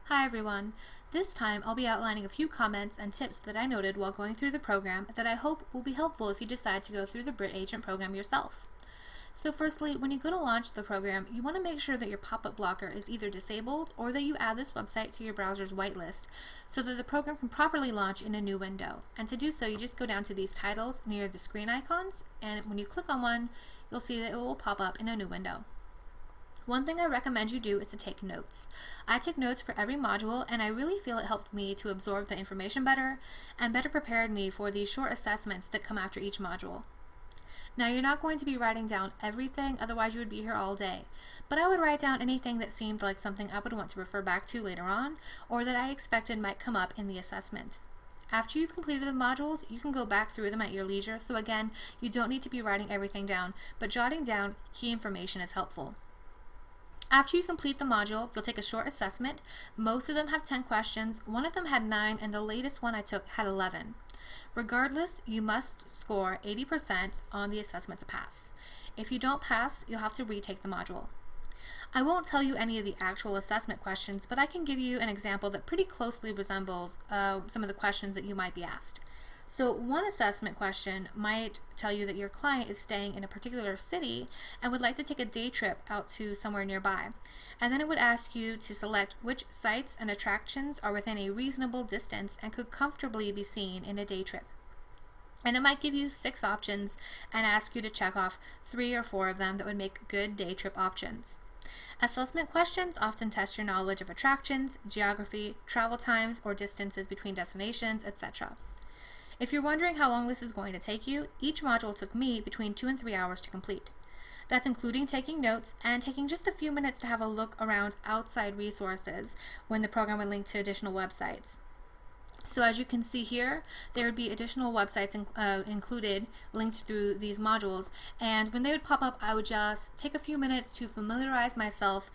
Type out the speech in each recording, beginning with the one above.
Hi everyone. This time I'll be outlining a few comments and tips that I noted while going through the program that I hope will be helpful if you decide to go through the Brit Agent program yourself. So firstly, when you go to launch the program, you want to make sure that your pop-up blocker is either disabled or that you add this website to your browser's whitelist so that the program can properly launch in a new window. And to do so, you just go down to these titles near the screen icons, and when you click on one, you'll see that it will pop up in a new window. One thing I recommend you do is to take notes. I took notes for every module, and I really feel it helped me to absorb the information better and better prepared me for these short assessments that come after each module. Now, you're not going to be writing down everything, otherwise you would be here all day, but I would write down anything that seemed like something I would want to refer back to later on or that I expected might come up in the assessment. After you've completed the modules, you can go back through them at your leisure, so again, you don't need to be writing everything down, but jotting down key information is helpful. After you complete the module, you'll take a short assessment. Most of them have 10 questions, one of them had 9, and the latest one I took had 11. Regardless, you must score 80% on the assessment to pass. If you don't pass, you'll have to retake the module. I won't tell you any of the actual assessment questions, but I can give you an example that pretty closely resembles some of the questions that you might be asked. So one assessment question might tell you that your client is staying in a particular city and would like to take a day trip out to somewhere nearby. And then it would ask you to select which sites and attractions are within a reasonable distance and could comfortably be seen in a day trip. And it might give you 6 options and ask you to check off 3 or 4 of them that would make good day trip options. Assessment questions often test your knowledge of attractions, geography, travel times, or distances between destinations, etc. If you're wondering how long this is going to take you, each module took me between 2 and 3 hours to complete. That's including taking notes and taking just a few minutes to have a look around outside resources when the program would link to additional websites. So as you can see here, there would be additional websites included, linked through these modules, and when they would pop up, I would just take a few minutes to familiarize myself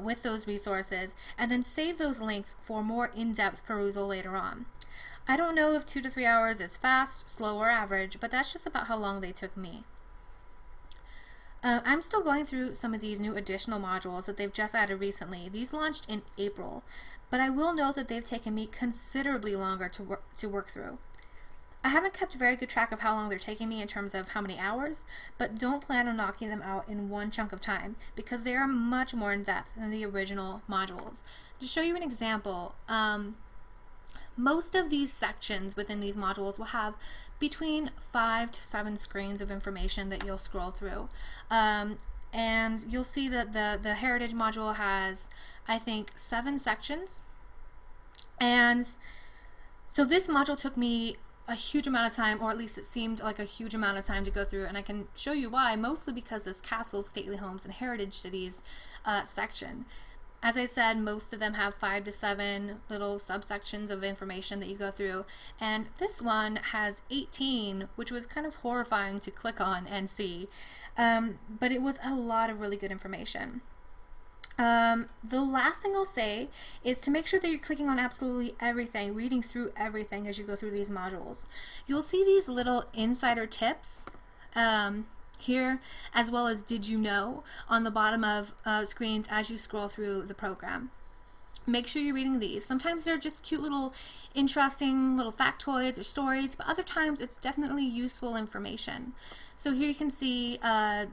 with those resources and then save those links for more in-depth perusal later on. I don't know if 2 to 3 hours is fast, slow, or average, but that's just about how long they took me. I'm still going through some of these new additional modules that they've just added recently. These launched in April, but I will note that they've taken me considerably longer to work through. I haven't kept very good track of how long they're taking me in terms of how many hours, but don't plan on knocking them out in one chunk of time because they are much more in depth than the original modules. To show you an example, most of these sections within these modules will have between 5 to 7 screens of information that you'll scroll through. And you'll see that the heritage module has, I think, 7 sections. And so this module took me a huge amount of time, or at least it seemed like a huge amount of time to go through, and I can show you why, mostly because this castles, stately homes, and heritage cities section. As I said, most of them have 5 to 7 little subsections of information that you go through, and this one has 18, which was kind of horrifying to click on and see, but it was a lot of really good information. The last thing I'll say is to make sure that you're clicking on absolutely everything, reading through everything as you go through these modules. You'll see these little insider tips here, as well as did you know on the bottom of screens as you scroll through the program. Make sure you're reading these. Sometimes they're just cute little interesting little factoids or stories, but other times it's definitely useful information. So here you can see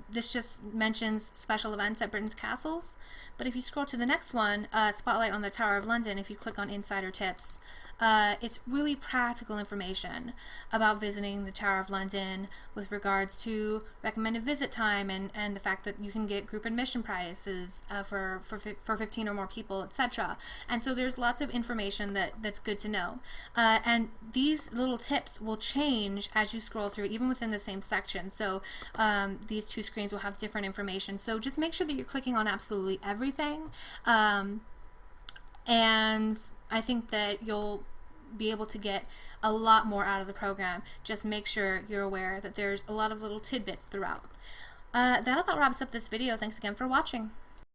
this just mentions special events at Britain's castles, but if you scroll to the next one, Spotlight on the Tower of London, if you click on Insider Tips, it's really practical information about visiting the Tower of London with regards to recommended visit time and the fact that you can get group admission prices for 15 or more people, etc. And so there's lots of information that's good to know. And these little tips will change as you scroll through, even within the same section. So these 2 screens will have different information. So just make sure that you're clicking on absolutely everything. And I think that you'll be able to get a lot more out of the program. Just make sure you're aware that there's a lot of little tidbits throughout. That about wraps up this video. Thanks again for watching.